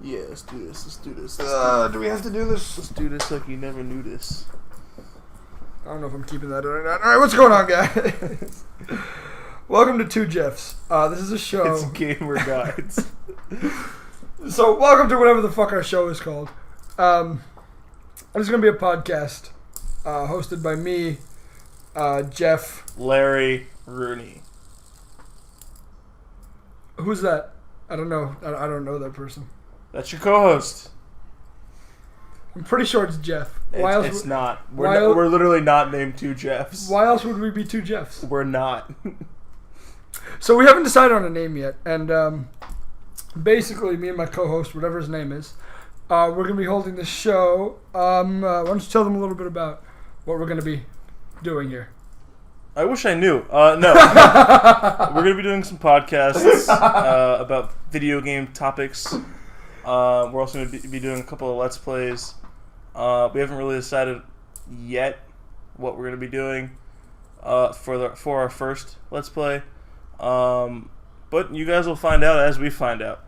Yeah, let's do this. Do we have to do this? Let's do this like you never knew this. I don't know if I'm keeping that or not. All right, what's going on, guys? Welcome to Two Jeffs. This is a show. It's Gamer Guydes. So, welcome to whatever the fuck our show is called. This is going to be a podcast hosted by me, Jeff. Larry Rooney. Who's that? I don't know. I don't know that person. That's your co-host. I'm pretty sure it's Jeff. It's not. We're literally not named Two Jeffs. Why else would we be Two Jeffs? We're not. So we haven't decided on a name yet, and basically, me and my co-host, whatever his name is, we're going to be holding this show. Why don't you tell them a little bit about what we're going to be doing here? I wish I knew. No. We're going to be doing some podcasts about video game topics. We're also going to be doing a couple of Let's Plays. We haven't really decided yet what we're going to be doing for our first Let's Play. But you guys will find out as we find out.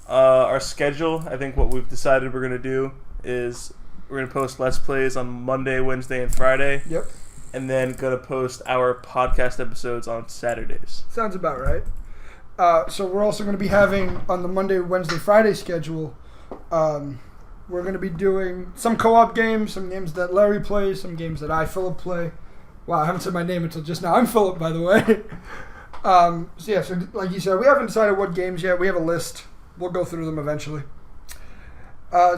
Our schedule, I think what we've decided we're going to do is we're going to post Let's Plays on Monday, Wednesday, and Friday. Yep. And then going to post our podcast episodes on Saturdays. Sounds about right. So we're also going to be having, on the Monday, Wednesday, Friday schedule, we're going to be doing some co-op games, some games that Larry plays, some games that Philip, play. Wow, I haven't said my name until just now. I'm Philip, by the way. So like you said, we haven't decided what games yet. We have a list. We'll go through them eventually.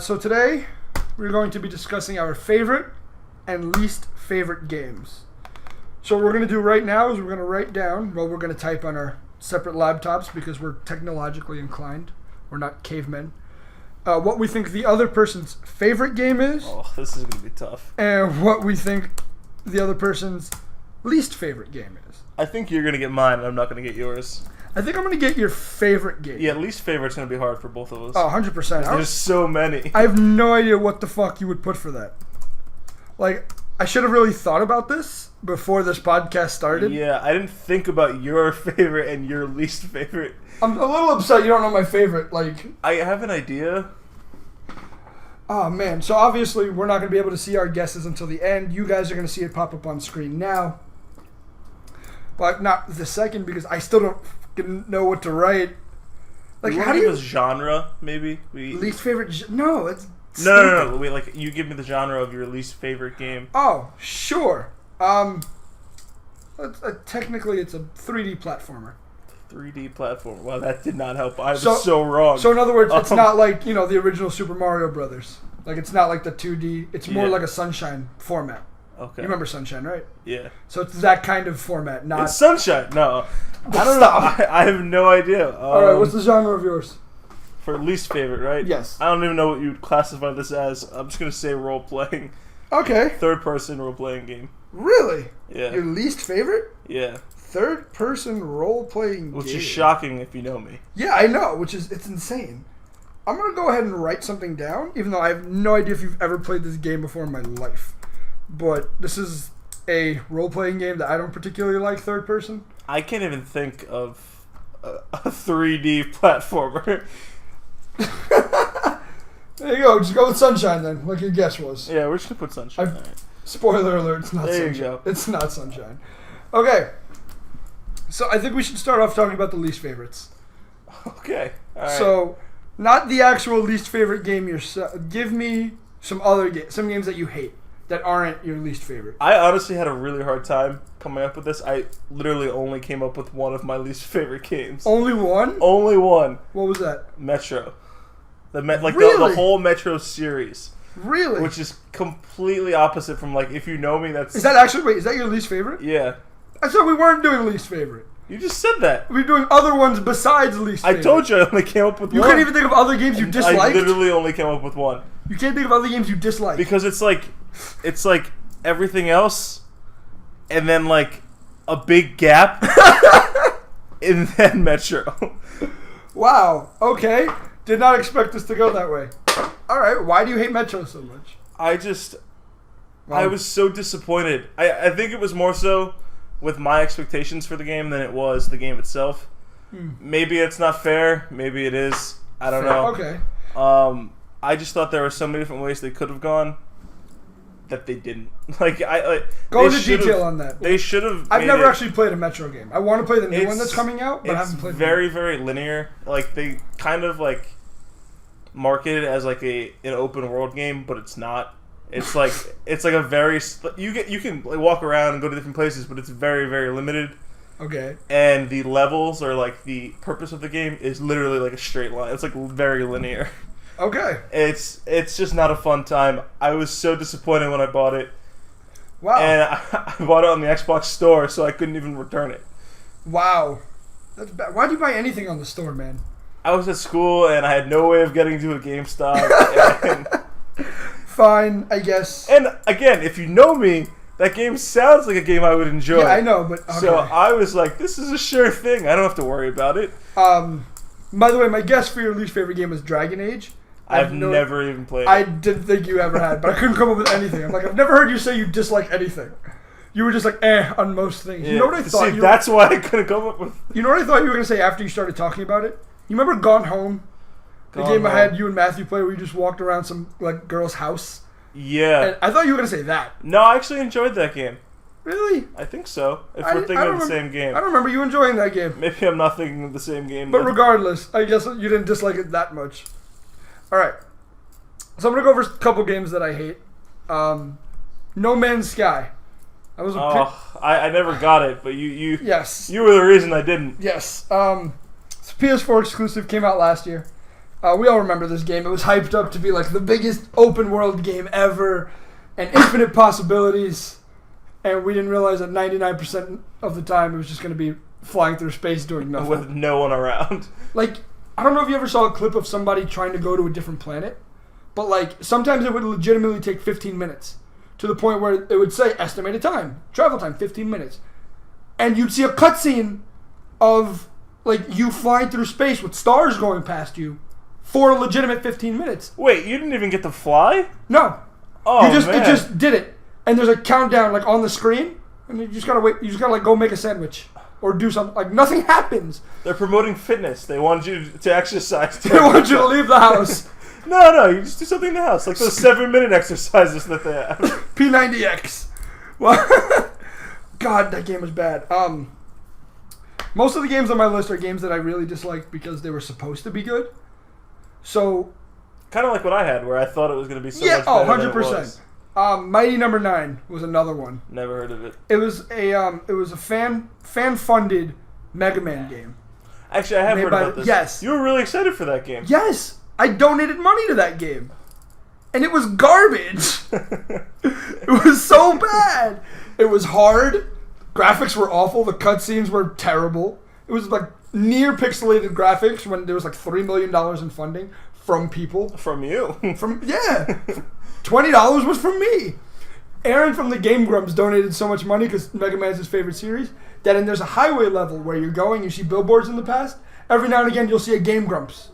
So today, we're going to be discussing our favorite and least favorite games. So what we're going to do right now is we're going to write down, we're going to type on our separate laptops because we're technologically inclined. We're not cavemen. What we think the other person's favorite game is. Oh, this is going to be tough. And what we think the other person's least favorite game is. I think you're going to get mine and I'm not going to get yours. I think I'm going to get your favorite game. Yeah, least favorite's going to be hard for both of us. Oh, 100%. There's so many. I have no idea what the fuck you would put for that. Like, I should have really thought about this before this podcast started. Yeah, I didn't think about your favorite and your least favorite. I'm a little upset you don't know my favorite. Like, I have an idea. Oh, man. So, obviously, we're not going to be able to see our guesses until the end. You guys are going to see it pop up on screen now. But not the second, because I still don't fucking know what to write. Like, how do you give us genre, maybe? Least favorite... No, it's... No. Wait, like, you give me the genre of your least favorite game. Oh, sure. Technically, it's a 3D platformer. 3D platformer. Wow, that did not help. I was so wrong. So, in other words, it's not like, the original Super Mario Brothers. Like, it's not like the 2D. It's more like a Sunshine format. Okay. You remember Sunshine, right? Yeah. So, it's that kind of format, not... It's Sunshine. No. I don't know. I have no idea. All right, what's the genre of yours? For least favorite, right? Yes. I don't even know what you'd classify this as. I'm just going to say role-playing. Okay. Third-person role-playing game. Really? Yeah. Your least favorite? Yeah. Third-person role-playing game. Which is shocking if you know me. Yeah, I know, it's insane. I'm going to go ahead and write something down, even though I have no idea if you've ever played this game before in my life. But this is a role-playing game that I don't particularly like, third-person. I can't even think of a 3D platformer. There you go. Just go with Sunshine then, like your guess was. Yeah, we're just gonna put Sunshine. Spoiler alert: it's not there Sunshine. You go. It's not Sunshine. Okay. So I think we should start off talking about the least favorites. Okay. All right. So, not the actual least favorite game yourself. Give me some other some games that you hate that aren't your least favorite. I honestly had a really hard time coming up with this. I literally only came up with one of my least favorite games. Only one? Only one. What was that? Metro. The whole Metro series. Really? Which is completely opposite from, like, if you know me, that's... Is that your least favorite? Yeah. I said we weren't doing least favorite. You just said that. We're doing other ones besides least favorite. I told you I only came up with one. You can't even think of other games you disliked? I literally only came up with one. You can't think of other games you disliked? Because it's like everything else, and then, like, a big gap, and then Metro. Wow. Okay. Did not expect this to go that way. All right. Why do you hate Metro so much? I was so disappointed. I think it was more so with my expectations for the game than it was the game itself. Maybe it's not fair. Maybe it is. I don't know. Okay. I just thought there were so many different ways they could have gone that they didn't. Go into detail on that. They should have. I've never actually played a Metro game. I want to play the new one that's coming out, but I haven't played. It's very, very linear. Like they kind of like market it as like an open world game, but it's not. It's like a very you can like walk around and go to different places, but it's very, very limited. Okay. And the levels are like the purpose of the game is literally like a straight line. It's like very linear. Okay. It's just not a fun time. I was so disappointed when I bought it. Wow. And I bought it on the Xbox store, so I couldn't even return it. Wow. That's bad. Why'd you buy anything on the store, man? I was at school and I had no way of getting to a GameStop. Fine, I guess. And again, if you know me, that game sounds like a game I would enjoy. Yeah, I know, but okay. So I was like, this is a sure thing. I don't have to worry about it. By the way, my guess for your least favorite game was Dragon Age. I've never even played it. I didn't think you ever had, but I couldn't come up with anything. I'm like, I've never heard you say you dislike anything. You were just like, on most things. Yeah. You know what I thought? See, that's why I couldn't come up with... You know what I thought you were going to say after you started talking about it? You remember Gone Home? The game I had you and Matthew play where you just walked around some like girl's house? Yeah. And I thought you were going to say that. No, I actually enjoyed that game. Really? I think so. If we're thinking of the same game. I don't remember you enjoying that game. Maybe I'm not thinking of the same game. But regardless, I guess you didn't dislike it that much. Alright. So I'm going to go over a couple games that I hate. No Man's Sky. I was I never got it, but you yes. You were the reason I didn't. Yes. It's PS4 exclusive, came out last year. We all remember this game. It was hyped up to be like the biggest open world game ever and infinite possibilities. And we didn't realize that 99% of the time it was just going to be flying through space doing nothing. With no one around. Like, I don't know if you ever saw a clip of somebody trying to go to a different planet, but like sometimes it would legitimately take 15 minutes to the point where it would say estimated time, travel time, 15 minutes. And you'd see a cutscene of like you flying through space with stars going past you for a legitimate 15 minutes. Wait, you didn't even get to fly? No. Oh, man. It just did it. And there's a countdown like on the screen, and you just gotta wait. You just gotta like go make a sandwich or do something. Like nothing happens. They're promoting fitness. They want you to exercise. They want you to leave the house. No, you just do something in the house, like those 7-minute exercises that they have. P90X. Well, God, that game was bad. Most of the games on my list are games that I really disliked because they were supposed to be good. So, kind of like what I had, where I thought it was going to be so much better 100%. Than it was. Mighty Number 9 was another one. Never heard of it. It was a fan funded Mega Man game. Actually, I have heard about this. Yes, you were really excited for that game. Yes, I donated money to that game, and it was garbage. It was so bad. It was hard. Graphics were awful. The cutscenes were terrible. It was like near pixelated graphics when there was like $3 million in funding from people. From you. $20 was from me. Aaron from the Game Grumps donated so much money because Mega Man's his favorite series that there's a highway level where you're going, you see billboards in the past. Every now and again you'll see a Game Grumps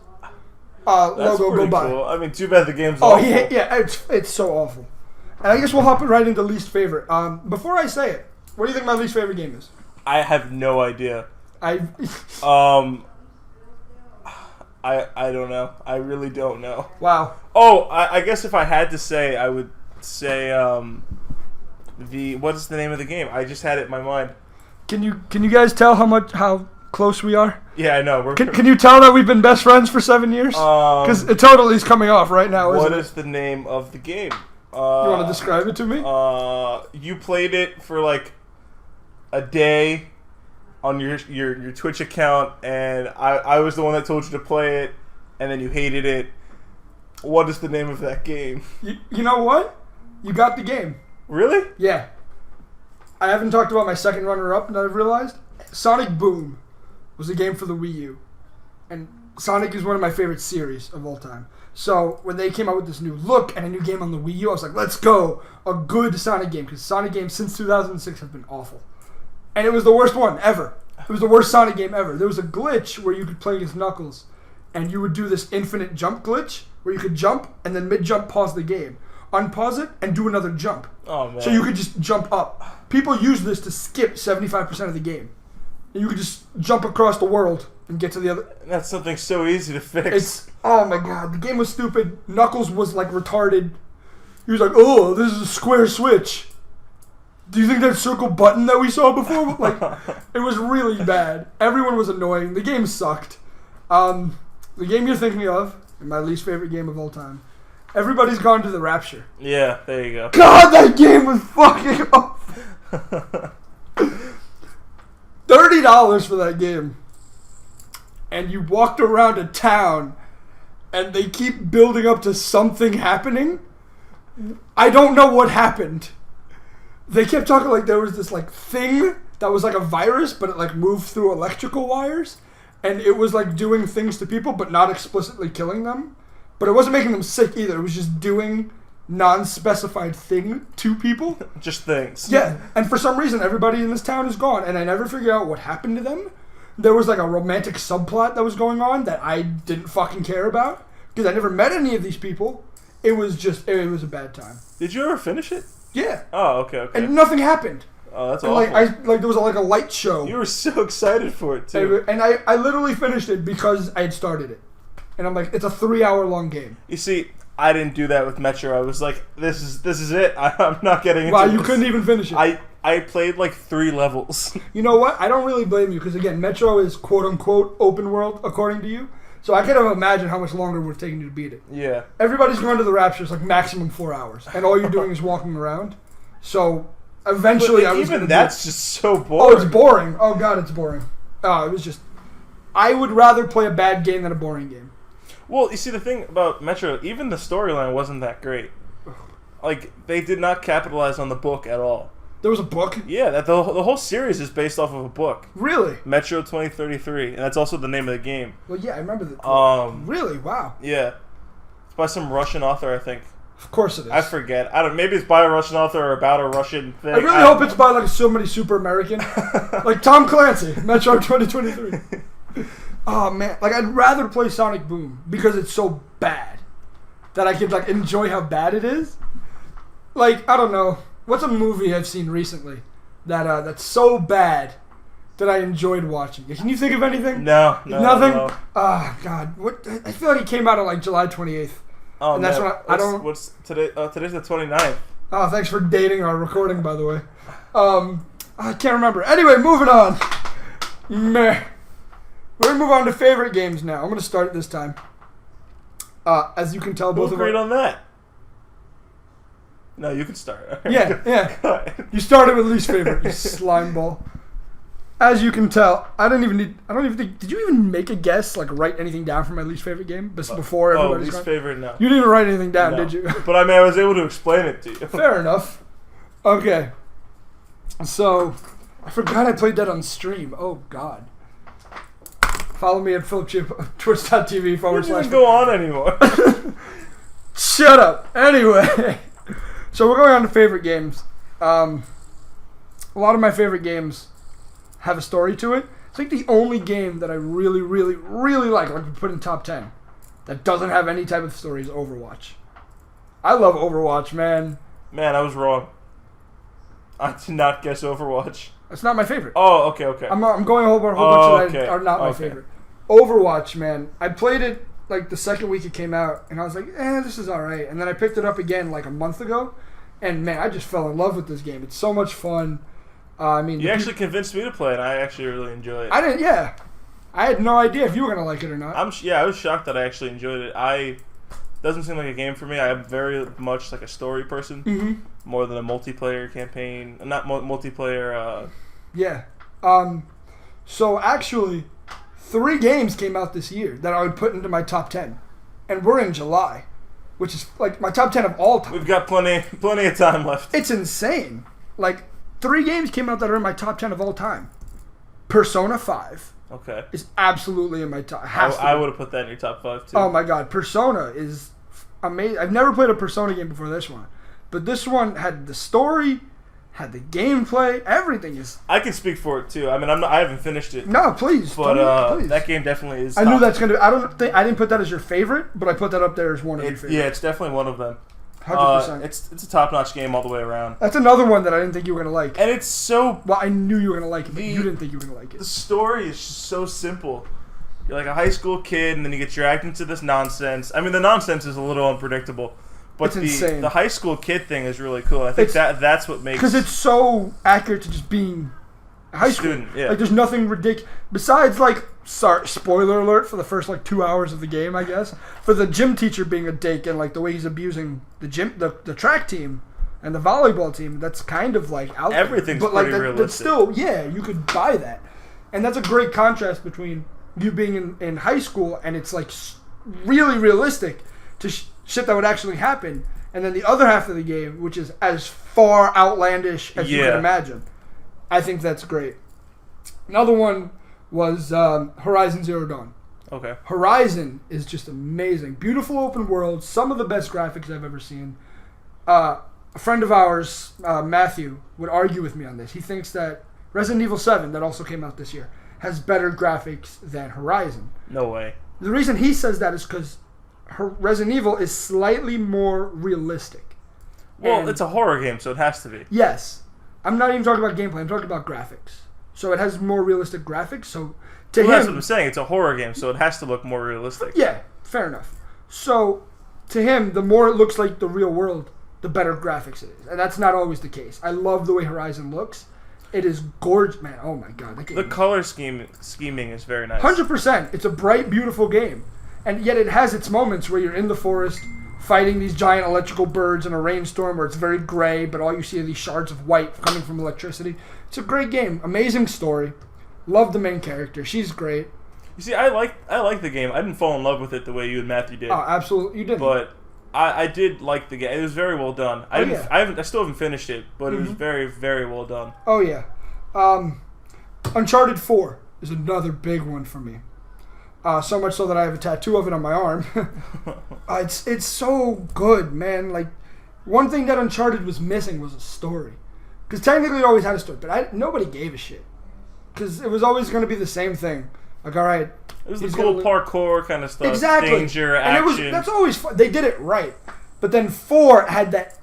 logo go by. Cool. I mean, too bad the game's awful. It's so awful. And I guess we'll hop right into least favorite. Before I say it, what do you think my least favorite game is? I have no idea. I don't know. I really don't know. Wow. Oh, I guess if I had to say, I would say what's the name of the game? I just had it in my mind. Can you guys tell how close we are? Yeah, I know. Can you tell that we've been best friends for 7 years? Because it totally is coming off right now. What is the name of the game? You want to describe it to me? You played it for like a day on your Twitch account, and I was the one that told you to play it, and then you hated it. What is the name of that game? You know what? You got the game. Really? Yeah. I haven't talked about my second runner-up that I've realized. Sonic Boom was a game for the Wii U. And Sonic is one of my favorite series of all time. So when they came out with this new look and a new game on the Wii U, I was like, let's go. A good Sonic game. Because Sonic games since 2006 have been awful. And it was the worst one ever. It was the worst Sonic game ever. There was a glitch where you could play against Knuckles. And you would do this infinite jump glitch where you could jump and then mid-jump pause the game. Unpause it and do another jump. Oh, man. So you could just jump up. People use this to skip 75% of the game. And you could just jump across the world and get to the other. That's something so easy to fix. Oh my god, the game was stupid. Knuckles was like retarded. He was like, "Oh, this is a square switch. Do you think that circle button that we saw before?" Like, it was really bad. Everyone was annoying. The game sucked. The game you're thinking of, my least favorite game of all time. Everybody's Gone to the Rapture. Yeah, there you go. God, that game was fucking awful. $30 for that game. And you walked around a town and they keep building up to something happening. I don't know what happened. They kept talking like there was this like thing that was like a virus, but it like moved through electrical wires. And it was like doing things to people, but not explicitly killing them. But it wasn't making them sick either. It was just doing non-specified thing to people. Just things. Yeah, and for some reason, everybody in this town is gone, and I never figured out what happened to them. There was like a romantic subplot that was going on that I didn't fucking care about, because I never met any of these people. It was a bad time. Did you ever finish it? Yeah. Oh, okay. And nothing happened. Oh, that's and awful. there was like a light show. You were so excited for it, too. And I literally finished it because I had started it. And I'm like, it's a 3-hour long game. You see, I didn't do that with Metro. I was like, this is it. I'm not getting into Wow, this. you couldn't even finish it. I played like 3 levels. You know what? I don't really blame you because, again, Metro is quote-unquote open world, according to you. So I could have imagined how much longer it would have taken you to beat it. Yeah. Everybody's Going to the Rapture is like maximum 4 hours. And all you're doing is walking around. So eventually I was even that's just so boring. Oh, it's boring. Oh, God, it's boring. Oh, it was just... I would rather play a bad game than a boring game. Well, you see, the thing about Metro, even the storyline wasn't that great. Like, they did not capitalize on the book at all. There was a book? Yeah, the whole series is based off of a book. Really? Metro 2033, and that's also the name of the game. Well, yeah, I remember that. Really? Wow. Yeah. It's by some Russian author, I think. Of course it is. I forget. Maybe it's by a Russian author or about a Russian thing. I really hope it's by like somebody super American. Like Tom Clancy, Metro 2023. Oh man, like I'd rather play Sonic Boom because it's so bad that I could like enjoy how bad it is. Like, I don't know. What's a movie I've seen recently that's so bad that I enjoyed watching? Can you think of anything? No. Nothing? No. Oh god. What I feel like it came out on like July 28th. Oh, and that's when I don't. What's today? Today's the 29th. Oh, thanks for dating our recording, by the way. I can't remember. Anyway, moving on. Meh. We're going to move on to favorite games now. I'm going to start this time. As you can tell, both of us... agreed on that? No, you can start. Yeah. You started with least favorite, you slime ball. As you can tell, I don't even think... Did you even make a guess, like write anything down for my least favorite game before everybody's least favorite, no. You didn't even write anything down, did you? But I mean, I was able to explain it to you. Fair enough. Okay. So, I forgot I played that on stream. Oh, God. Follow me at twitch.tv/. Doesn't go on anymore. Shut up. Anyway, so we're going on to favorite games. A lot of my favorite games have a story to it. It's like the only game that I really, really, really like put in top 10, that doesn't have any type of story is Overwatch. I love Overwatch, man. Man, I was wrong. I did not guess Overwatch. It's not my favorite. Oh, okay. I'm going a whole bunch that are not my favorite. Overwatch, man. I played it like the second week it came out, and I was like, this is alright. And then I picked it up again like a month ago, and man, I just fell in love with this game. It's so much fun. I mean, you actually convinced me to play it, and I actually really enjoy it. I didn't, yeah. I had no idea if you were going to like it or not. I was shocked that I actually enjoyed it. Doesn't seem like a game for me. I am very much like a story person, more than a multiplayer campaign. Not multiplayer. Yeah. So actually, 3 games came out this year that I would put into my top 10, and we're in July, which is like my top 10 of all time. We've got plenty of time left. It's insane. Like 3 games came out that are in my top 10 of all time. Persona 5. Okay. Is absolutely in my top. I would have put that in your top 5 too. Oh my god, Persona is amazing. I've never played a Persona game before this one, but this one had the story, had the gameplay, everything is. I can speak for it too. I mean, I haven't finished it. No, please. But please. that game definitely is. I knew that's gonna. I didn't put that as your favorite, but I put that up there as one of your favorites. Yeah, it's definitely one of them. 100%. It's a top-notch game all the way around. That's another one that I didn't think you were gonna like. And it's so. Well, I knew you were gonna like it, but you didn't think you were gonna like it. The story is just so simple. You're like a high school kid, and then you get dragged into this nonsense. I mean, the nonsense is a little unpredictable, but It's insane. the high school kid thing is really cool. I think that's what makes, because it's so accurate to just being a high school. Student, yeah. Like there's nothing ridiculous besides like. Sorry, spoiler alert for the first like 2 hours of the game, I guess. For the gym teacher being a dick and like the way he's abusing the track team and the volleyball team, that's kind of like out there. Everything's but like pretty realistic. that's still, yeah, you could buy that, and that's a great contrast between you being in high school and it's like really realistic to shit that would actually happen, and then the other half of the game, which is as far outlandish as you can imagine. I think that's great. Another one was Horizon Zero Dawn. Okay. Horizon is just amazing. Beautiful open world. Some of the best graphics I've ever seen. A friend of ours, Matthew, would argue with me on this. He thinks that Resident Evil 7, that also came out this year, has better graphics than Horizon. No way. The reason he says that is because Resident Evil is slightly more realistic. Well, And it's a horror game, so it has to be. yes. I'm not even talking about gameplay. I'm talking about graphics. So it has more realistic graphics. So to him, That's what I'm saying. It's a horror game, so it has to look more realistic. yeah, fair enough. So to him, the more it looks like the real world, the better graphics it is, and that's not always the case. I love the way Horizon looks. It is gorgeous, man. Oh my god, that game. The color scheming is very nice. 100%. It's a bright, beautiful game, and yet it has its moments where you're in the forest fighting these giant electrical birds in a rainstorm where it's very gray, but all you see are these shards of white coming from electricity. It's a great game. Amazing story. Love the main character. She's great. You see, I like the game. I didn't fall in love with it the way you and Matthew did. Oh, absolutely. You didn't. But I did like the game. It was very well done. I still haven't finished it, but it was very, very well done. Oh, yeah. Uncharted 4 is another big one for me. So much so that I have a tattoo of it on my arm. It's so good, man. Like, one thing that Uncharted was missing was a story. Because technically it always had a story, but nobody gave a shit. Because it was always going to be the same thing. Like, all right. It was the cool parkour kind of stuff. Exactly. Danger, action. That's always fun. They did it right. But then 4 had that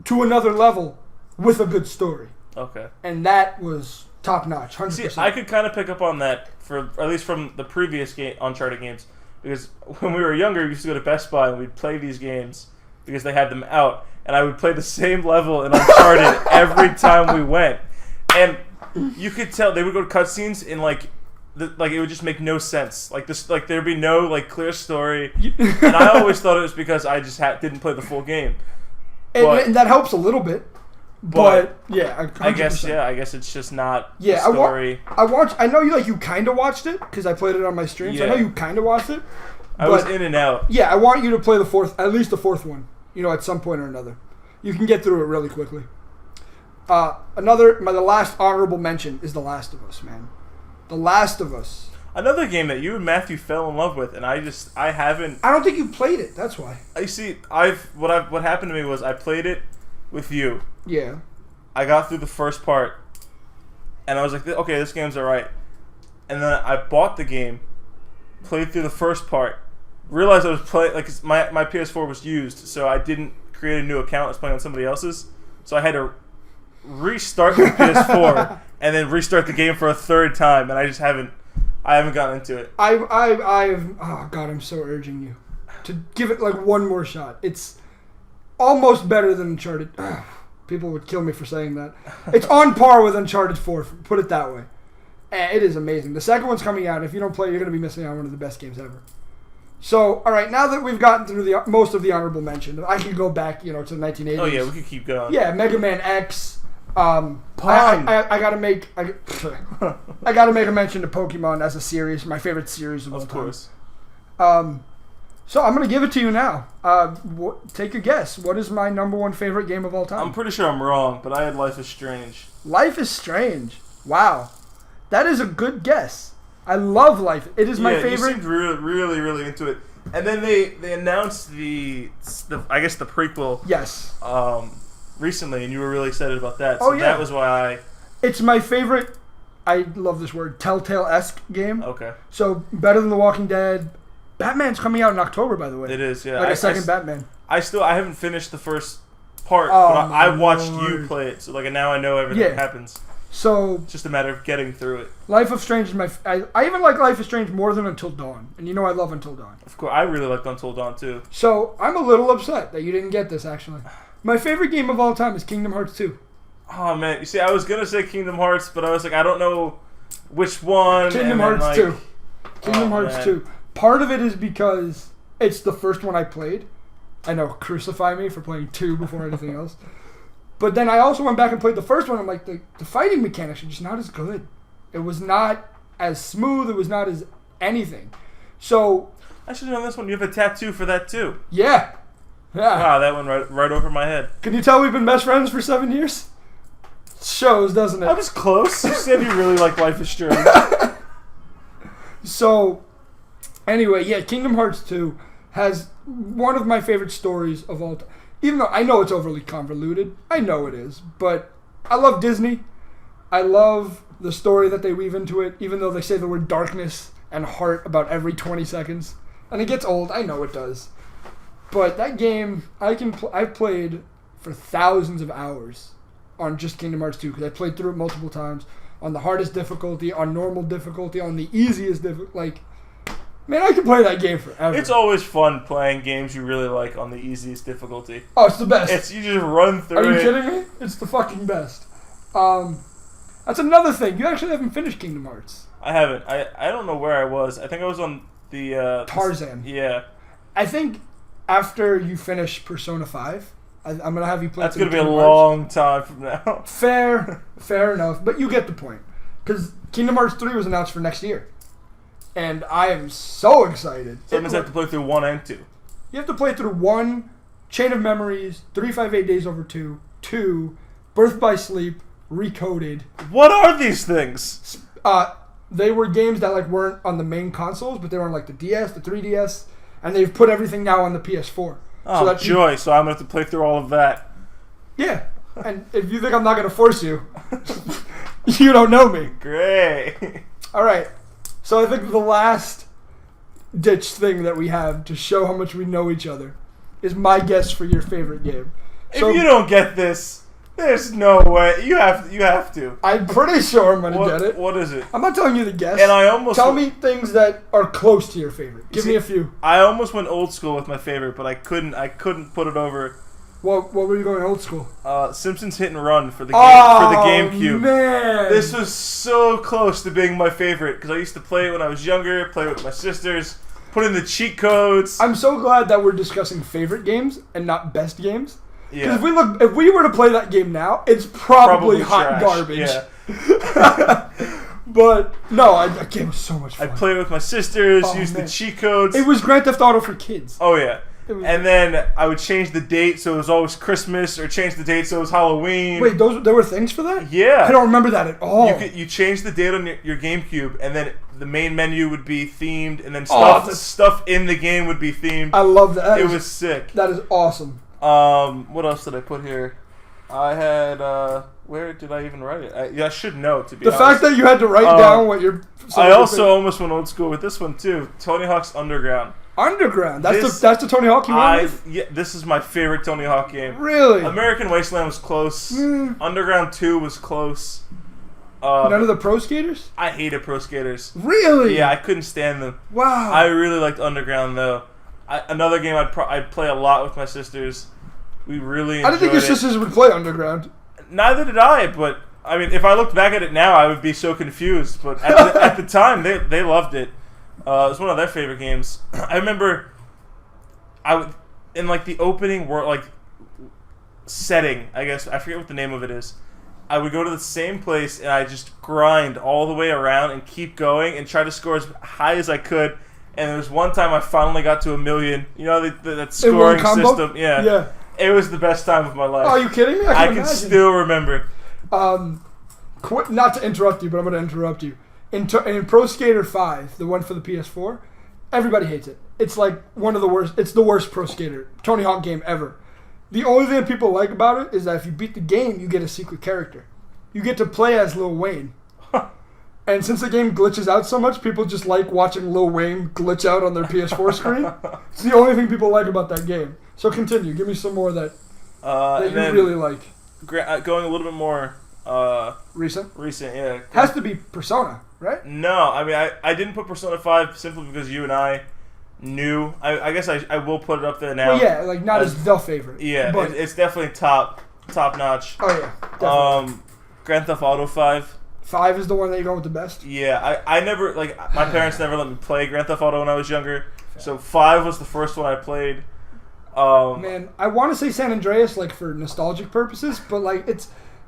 to another level with a good story. Okay. And that was top notch, 100%. See, I could kind of pick up on that, at least from the previous Uncharted games. Because when we were younger, we used to go to Best Buy and we'd play these games because they had them out. And I would play the same level in Uncharted every time we went. And you could tell they would go to cutscenes in like it would just make no sense. Like there'd be no like clear story. And I always thought it was because I just didn't play the full game. And that helps a little bit. But yeah, 100%. I guess it's just not the story. I know you kind of watched it because I played it on my stream. So I know you kind of watched it. I was in and out. Yeah, I want you to play at least the fourth one. At some point or another, you can get through it really quickly. The last honorable mention is The Last of Us, man. The Last of Us. Another game that you and Matthew fell in love with, and I haven't. I don't think you played it. That's why. I see. What happened to me was I played it with you. Yeah. I got through the first part, and I was like, okay, this game's alright. And then I bought the game, played through the first part, realized I was playing, like, my PS4 was used, so I didn't create a new account. I was playing on somebody else's. So I had to restart the PS4 and then restart the game for a third time, and I haven't gotten into it. Oh god, I'm so urging you to give it like one more shot. It's almost better than Uncharted. People would kill me for saying that. It's on par with Uncharted 4, put it that way. And it is amazing. The second one's coming out. If you don't play, you're going to be missing out on one of the best games ever. So, all right, now that we've gotten through most of the honorable mention, I can go back, to the 1980s. Oh yeah, we could keep going. Yeah, Mega Man X. I gotta make a mention to Pokemon as a series, my favorite series of all time. Of course. So I'm gonna give it to you now. Take a guess. What is my number one favorite game of all time? I'm pretty sure I'm wrong, but I had Life is Strange. Life is Strange. Wow, that is a good guess. I love Life. It is my favorite. You seemed really, really into it. And then they announced the prequel. Yes. Recently, and you were really excited about that. So that was why It's my favorite. I love this word. Telltale-esque game. Okay. So better than The Walking Dead. Batman's coming out in October, by the way. It is, yeah. Like a second Batman. I haven't finished the first part, but I watched you play it, so now I know everything that happens. So It's just a matter of getting through it. Life of Strange is I even like Life is Strange more than Until Dawn. And you know I love Until Dawn. Of course, I really liked Until Dawn too. So I'm a little upset that you didn't get this, actually. My favorite game of all time is Kingdom Hearts 2. Oh man, you see, I was gonna say Kingdom Hearts, but I was like, I don't know which one. Kingdom Hearts 2. Kingdom Hearts 2. Part of it is because it's the first one I played. I know, crucify me for playing 2 before anything else. But then I also went back and played the first one. I'm like, the fighting mechanics are just not as good. It was not as smooth. It was not as anything. So I should have done this one. You have a tattoo for that too. Yeah. Wow, that one right over my head. Can you tell we've been best friends for 7 years? Shows, doesn't it? I was close. You said you really like Life is Strange. So, anyway, yeah, Kingdom Hearts 2 has one of my favorite stories of all time. Even though I know it's overly convoluted. I know it is. But I love Disney. I love the story that they weave into it, even though they say the word darkness and heart about every 20 seconds. And it gets old. I know it does. But that game, I've played for thousands of hours on just Kingdom Hearts 2, because I played through it multiple times, on the hardest difficulty, on normal difficulty, on the easiest difficulty. Like, man, I could play that game forever. It's always fun playing games you really like on the easiest difficulty. Oh, it's the best. You just run through it. Are you kidding me? It's the fucking best. That's another thing. You actually haven't finished Kingdom Hearts. I haven't. I don't know where I was. I think I was on the... Tarzan. Yeah. I think after you finish Persona 5... I'm going to have you play. That's going to be a long time from now. Fair enough. But you get the point. Because Kingdom Hearts 3 was announced for next year. And I am so excited. So that means I have to play through 1 and 2. You have to play through 1, Chain of Memories, 358 Days Over 2, 2, Birth by Sleep, Recoded. What are these things? They were games that weren't on the main consoles, but they were on the DS, the 3DS, and they've put everything now on the PS4. Oh, so joy. So I'm going to have to play through all of that. Yeah. And if you think I'm not going to force you, you don't know me. Great. All right. So I think the last ditch thing that we have to show how much we know each other is my guess for your favorite game. So, if you don't get this, there's no way. You have to. I'm pretty sure I'm going to get it. What is it? I'm not telling you the guess. And I almost... Tell me things that are close to your favorite. Give me a few. I almost went old school with my favorite, but I couldn't put it over. What were you going old school? Simpsons Hit and Run for the GameCube. Man. This was so close to being my favorite because I used to play it when I was younger, play with my sisters, put in the cheat codes. I'm so glad that we're discussing favorite games and not best games. Yeah. Because if we were to play that game now, it's probably hot trash. garbage. Yeah. But no, that game was so much fun. I played with my sisters, used the cheat codes. It was Grand Theft Auto for kids. Oh yeah. And then I would change the date so it was always Christmas, or change the date so it was Halloween. Wait, there were things for that? Yeah. I don't remember that at all. You change the date on your GameCube, and then the main menu would be themed, and then stuff in the game would be themed. I love that. It was sick. That is awesome. What else did I put here? I had, where did I even write it? I should know, to be honest. The fact that you had to write down what your... I also almost went old school with this one, too. Tony Hawk's Underground. Underground? That's the Tony Hawk you went with? Yeah, this is my favorite Tony Hawk game. Really? American Wasteland was close. Underground 2 was close. None of the Pro Skaters? I hated Pro Skaters. Really? Yeah, I couldn't stand them. Wow. I really liked Underground, though. Another game I'd play a lot with my sisters. We really enjoyed it. I didn't think your sisters would play Underground. Neither did I, but I mean, if I looked back at it now, I would be so confused. But at the time, they loved it. It was one of their favorite games. I remember in the opening world, setting, I guess, I forget what the name of it is. I would go to the same place and I just grind all the way around and keep going and try to score as high as I could. And there was one time I finally got to 1 million. You know, that scoring system. Yeah. It was the best time of my life. Oh, are you kidding me? I can still remember. Not to interrupt you, but I'm going to interrupt you. In Pro Skater 5, the one for the PS4, everybody hates it. It's one of the worst. It's the worst Pro Skater Tony Hawk game ever. The only thing that people like about it is that if you beat the game, you get a secret character. You get to play as Lil Wayne. And since the game glitches out so much, people just like watching Lil Wayne glitch out on their PS4 screen. It's the only thing people like about that game. So continue. Give me some more that you really like. Going a little bit more Recent? Recent, yeah. Has to be Persona, right? No, I mean, I didn't put Persona 5 simply because you and I knew. I guess I will put it up there now. Well, yeah, like not as the favorite. Yeah, but it's definitely top notch. Oh yeah, definitely. Grand Theft Auto 5. 5 is the one that you're going with the best? Yeah, I never, like, my parents never let me play Grand Theft Auto when I was younger, so 5 was the first one I played. Man, I want to say San Andreas, like, for nostalgic purposes, but, like,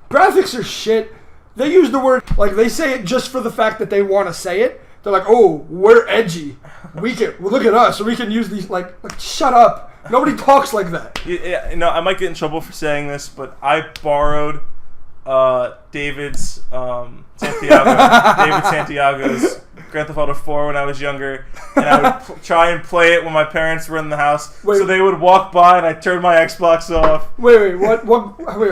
graphics are shit. They use the word, like, they say it just for the fact that they want to say it. They're like, oh, we're edgy. Look at us, we can use these, like shut up. Nobody talks like that. Yeah, I might get in trouble for saying this, but I borrowed David Santiago's Grand Theft Auto 4 when I was younger, and I would try and play it when my parents were in the house. So they would walk by and I'd turn my Xbox off. Wait,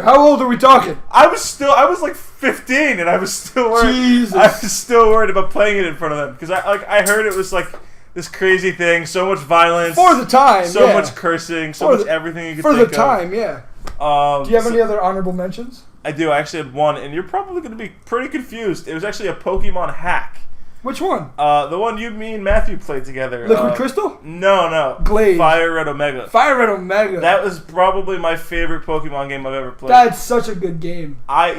how old are we talking? I was like 15, and I was still worried. Jesus. I was still worried about playing it in front of them because I heard it was like this crazy thing, so much violence for the time, so much cursing, so much everything you could think of. For the time, yeah. Do you have any other honorable mentions? I do. I actually had one, and you're probably going to be pretty confused. It was actually a Pokemon hack. Which one? The one you, me, and Matthew played together. Liquid Crystal? No. Guydes. Fire Red Omega. Fire Red Omega. That was probably my favorite Pokemon game I've ever played. That's such a good game. I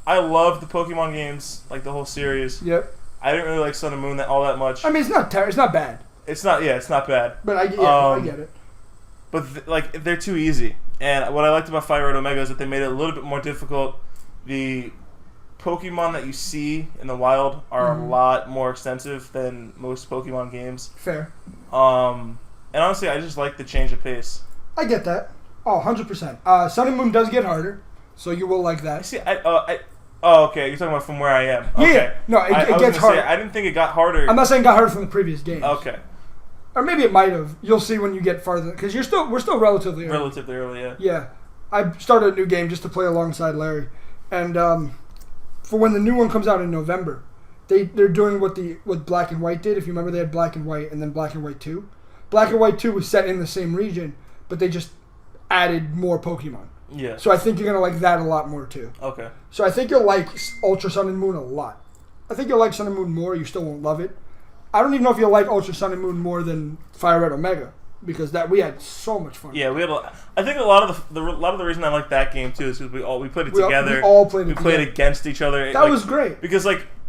love the Pokemon games, like the whole series. Yep. I didn't really like Sun and Moon all that much. I mean, it's not bad. It's not bad. But I get it. But they're too easy. And what I liked about Fire Red Omega is that they made it a little bit more difficult. The Pokemon that you see in the wild are a lot more extensive than most Pokemon games. Fair. And honestly, I just like the change of pace. I get that. Oh, 100%. Sun and Moon does get harder, so you will like that. See, okay, you're talking about from where I am. Okay. Yeah. No, it gets harder. I didn't think it got harder. I'm not saying it got harder from the previous games. Okay. Or maybe it might have. You'll see when you get farther, because we're still relatively early. Relatively early, yeah. Yeah, I started a new game just to play alongside Larry, and for when the new one comes out in November, they're doing what Black and White did. If you remember, they had Black and White and then Black and White 2. Black and White 2 was set in the same region, but they just added more Pokemon. Yeah. So I think you're gonna like that a lot more too. Okay. So I think you'll like Ultra Sun and Moon a lot. I think you'll like Sun and Moon more. You still won't love it. I don't even know if you'll like Ultra Sun and Moon more than Fire Red Omega, because we had so much fun. Yeah, I think a lot of the reason I like that game too is because we played it together. We all played it We together. played against each other. That was great. Because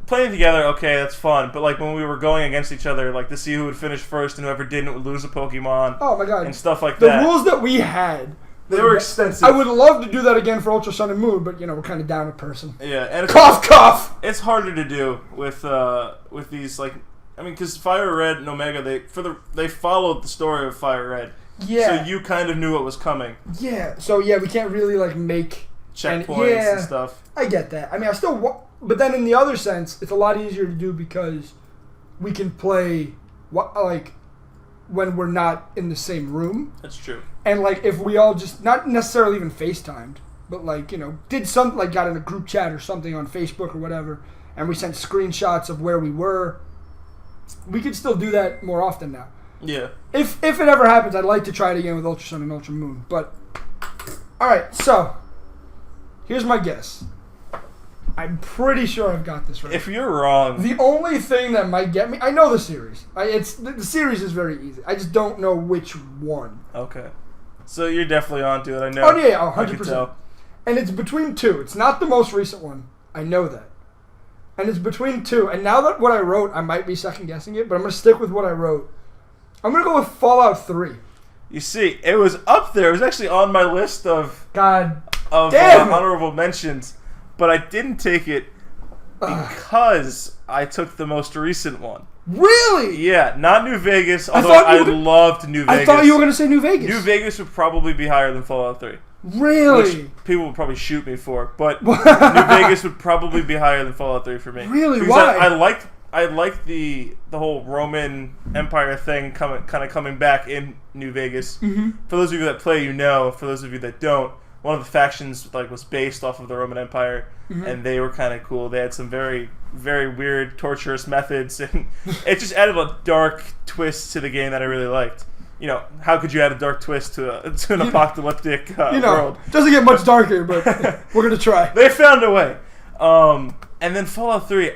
playing together, okay, that's fun. But when we were going against each other, to see who would finish first and whoever didn't would lose a Pokemon. Oh my god. And stuff like that. that. The rules that we had. They were extensive. I would love to do that again for Ultra Sun and Moon, but we're kind of down a person. Yeah, and cough. It's harder to do with these because Fire Red and Omega they followed the story of Fire Red. Yeah. So you kind of knew what was coming. Yeah. So we can't really make checkpoints and stuff. I get that. I mean, I still but then in the other sense, it's a lot easier to do because we can play when we're not in the same room. That's true. And if we all just not necessarily even FaceTimed, but did something got in a group chat or something on Facebook or whatever, and we sent screenshots of where we were, we could still do that more often now. Yeah. If it ever happens, I'd like to try it again with Ultra Sun and Ultra Moon. But all right, so here's my guess. I'm pretty sure I've got this right. If you're wrong, the only thing that might get me, I know the series. The series is very easy. I just don't know which one. Okay. So you're definitely onto it. I know. Oh yeah, 100%. And it's between two. It's not the most recent one. I know that. And it's between two. And now that what I wrote, I might be second guessing it, but I'm going to stick with what I wrote. I'm going to go with Fallout 3. You see, it was up there. It was actually on my list of honorable mentions, but I didn't take it because I took the most recent one. Really? Yeah, not New Vegas, although I loved New Vegas. I thought you were going to say New Vegas. New Vegas would probably be higher than Fallout 3. Really? Which people would probably shoot me for, but New Vegas would probably be higher than Fallout 3 for me. Really? Because Why? I liked the whole Roman Empire thing coming back in New Vegas. Mm-hmm. For those of you that play, For those of you that don't, one of the factions was based off of the Roman Empire, and they were kind of cool. They had some very, very weird, torturous methods, and it just added a dark twist to the game that I really liked. how could you add a dark twist to an apocalyptic world? Doesn't get much darker, but we're gonna try. They found a way. And then Fallout 3.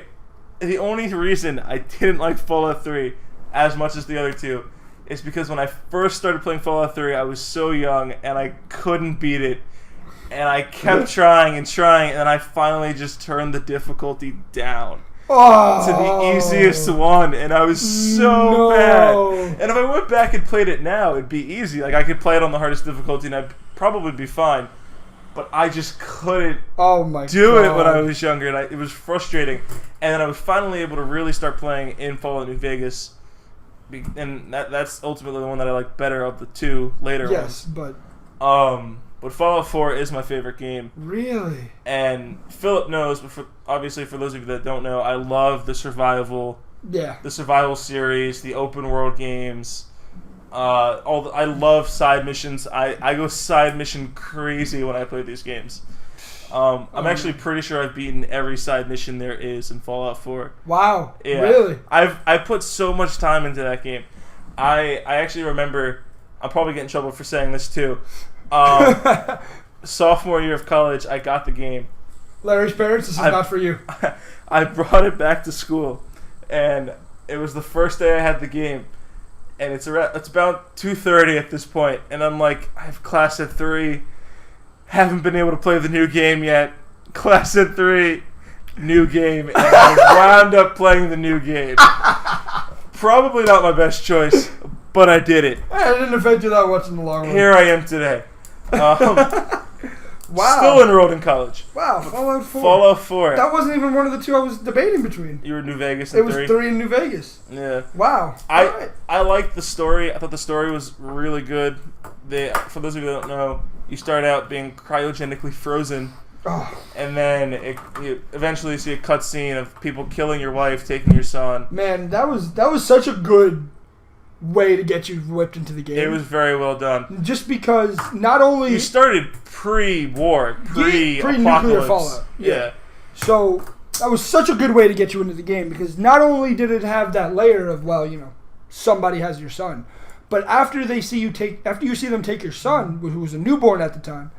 The only reason I didn't like Fallout 3 as much as the other two is because when I first started playing Fallout 3, I was so young and I couldn't beat it. And I kept trying, and then I finally just turned the difficulty down to the easiest one, and I was so bad. And if I went back and played it now, it'd be easy. Like, I could play it on the hardest difficulty, and I'd probably be fine. But I just couldn't do it when I was younger, and it was frustrating. And then I was finally able to really start playing in Fallout New Vegas, and that's ultimately the one that I like better of the two later ones. But Fallout 4 is my favorite game. Really? And Philip knows, but obviously for those of you that don't know, I love the survival series, the open world games. I love side missions. I go side mission crazy when I play these games. I'm actually pretty sure I've beaten every side mission there is in Fallout 4. Wow. Yeah. Really? I put so much time into that game. I actually remember, I'll probably get in trouble for saying this too. Sophomore year of college, I got the game. Larry's parents, this is not for you. I brought it back to school, and it was the first day I had the game, and it's about 2:30 at this point, and I'm like, I have class at 3, haven't been able to play the new game yet. Class at 3, new game, and I wound up playing the new game. Probably not my best choice, but I did it. It didn't affect you that much in the long run. Here I am today. Wow. Still enrolled in college. Wow, Fallout 4. Fallout 4. That wasn't even one of the two I was debating between. You were in New Vegas and 3? It was 3 in New Vegas. Yeah. Wow. I liked the story. I thought the story was really good. For those of you that don't know, you start out being cryogenically frozen. Oh. And then you eventually see a cutscene of people killing your wife, taking your son. Man, that was such a good way to get you whipped into the game. It was very well done. Just because not only... You started pre-war, pre-nuclear Fallout. Yeah. So that was such a good way to get you into the game because not only did it have that layer of, somebody has your son, but after you see them take your son, who was a newborn at the time,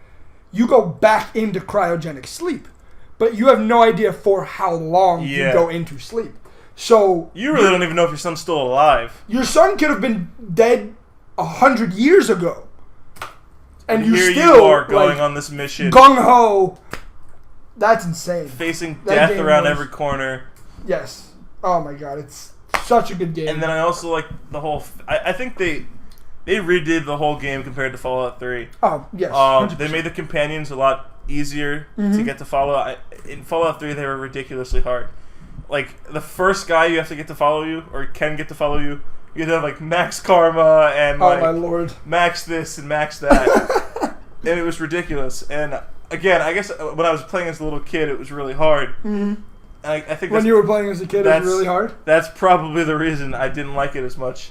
you go back into cryogenic sleep. But you have no idea for how long you go into sleep. So you really don't even know if your son's still alive. Your son could have been dead 100 years ago, and you are going on this mission, gung ho. That's insane. Facing death around every corner. Yes. Oh my god, it's such a good game. And then I also like the whole. I think they redid the whole game compared to Fallout 3. Oh yes. They made the companions a lot easier to get to follow. In Fallout 3, they were ridiculously hard. Like, the first guy you have to get to follow you, or can get to follow you, you have to have, like, max karma and, my Lord, max this and max that. And it was ridiculous. And, again, I guess when I was playing as a little kid, it was really hard. Mm-hmm. And I think when you were playing as a kid, it was really hard? That's probably the reason I didn't like it as much.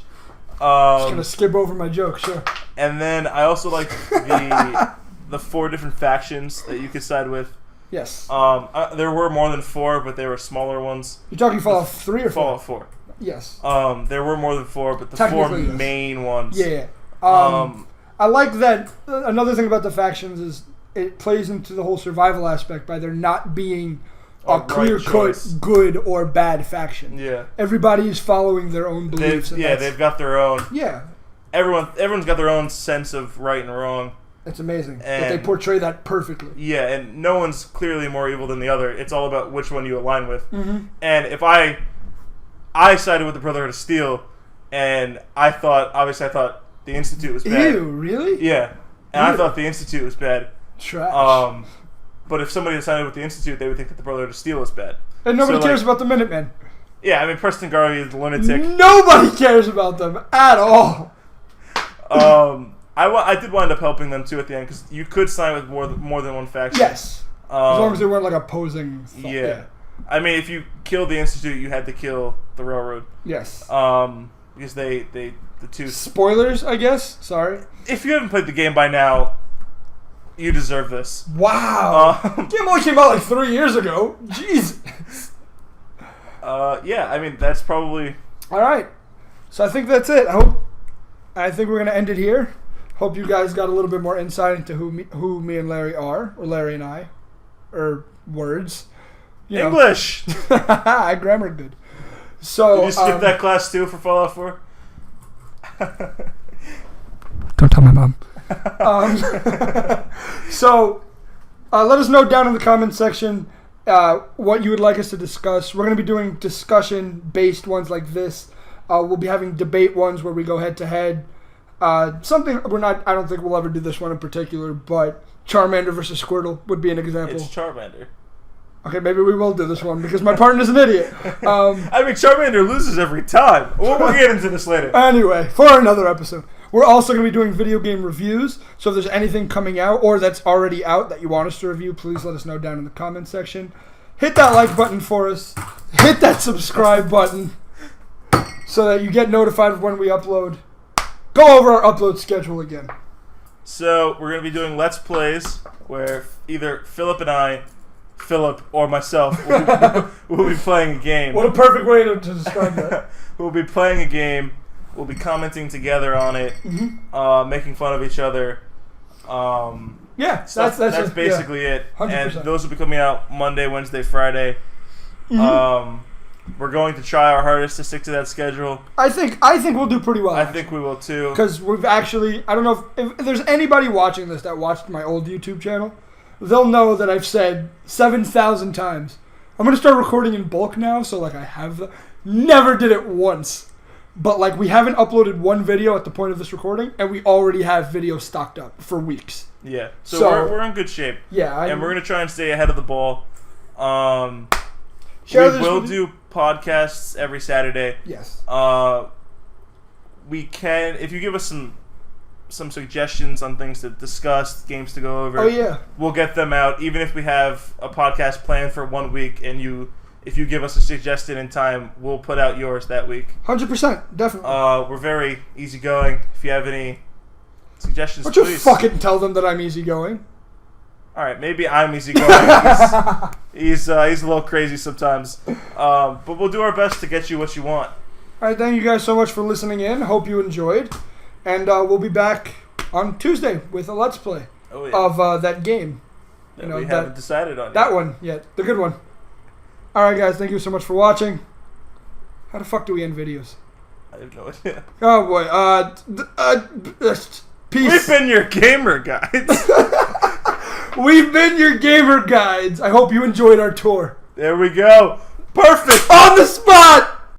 Just going to skip over my joke, sure. And then I also liked the 4 different factions that you could side with. Yes. There were more than 4, but they were smaller ones. You're talking Fallout 3 or 4? Fallout 4. Yes. There were more than 4, but the 4 main ones. Yeah. I like that. Another thing about the factions is it plays into the whole survival aspect by there not being a clear-cut good or bad faction. Yeah. Everybody is following their own beliefs. They've got their own. Yeah. Everyone's got their own sense of right and wrong. It's amazing that they portray that perfectly. Yeah, and no one's clearly more evil than the other. It's all about which one you align with. Mm-hmm. And if I sided with the Brotherhood of Steel, and I thought the Institute was bad. Ew, really? Yeah. And I thought the Institute was bad. Trash. But if somebody sided with the Institute, they would think that the Brotherhood of Steel was bad. And nobody cares about the Minutemen. Yeah, I mean, Preston Garvey is a lunatic. Nobody cares about them at all. I did wind up helping them too at the end because you could sign with more than one faction. Yes, as long as they weren't like opposing. Yeah, I mean, if you killed the Institute, you had to kill the Railroad. Yes. Because the two spoilers, I guess. Sorry. If you haven't played the game by now, you deserve this. Wow. Game only came out like 3 years ago. Jeez. Yeah, I mean that's probably all right. So I think that's it. I I think we're gonna end it here. Hope you guys got a little bit more insight into who me and Larry are, or Larry and I, or words. You know. English. I grammar good. So did you skip that class too for Fallout 4? Don't tell my mom. So let us know down in the comment section what you would like us to discuss. We're going to be doing discussion-based ones like this. We'll be having debate ones where we go head-to-head. Something we're not. I don't think we'll ever do this one in particular, but Charmander versus Squirtle would be an example. It's Charmander. Okay, maybe we will do this one because my partner's an idiot. I mean, Charmander loses every time. We'll get into this later. Anyway, for another episode. We're also going to be doing video game reviews, so if there's anything coming out or that's already out that you want us to review, please let us know down in the comment section. Hit that like button for us. Hit that subscribe button so that you get notified of when we upload. Go over our upload schedule again. So, we're going to be doing Let's Plays where either Philip or myself will be playing a game. What a perfect way to describe that. We'll be playing a game. We'll be commenting together on it, making fun of each other. Yeah, that's basically it. 100%. And those will be coming out Monday, Wednesday, Friday. We're going to try our hardest to stick to that schedule. I think we'll do pretty well. I think we will too. Because we've actually, I don't know if there's anybody watching this that watched my old YouTube channel. They'll know that I've said 7,000 times, I'm going to start recording in bulk now, so like I have never did it once. But like we haven't uploaded one video at the point of this recording, and we already have videos stocked up for weeks. Yeah, so we're in good shape. Yeah, and we're going to try and stay ahead of the ball. We will do podcasts every Saturday. Yes. We can, if you give us some suggestions on things to discuss, games to go over. Oh yeah. We'll get them out, even if we have a podcast planned for 1 week, and if you give us a suggestion in time, we'll put out yours that week. 100%, definitely. We're very easygoing. If you have any suggestions, Why don't please. you fucking tell them that I'm easygoing? All right, maybe I'm easygoing. he's a little crazy sometimes, but we'll do our best to get you what you want. All right, thank you guys so much for listening in. Hope you enjoyed, and we'll be back on Tuesday with a Let's Play of that game. We haven't decided on that one yet, the good one. All right, guys, thank you so much for watching. How the fuck do we end videos? I have no idea. Oh boy. Peace. We've been your gamer guides. We've been your gamer guides. I hope you enjoyed our tour. There we go. Perfect. On the spot.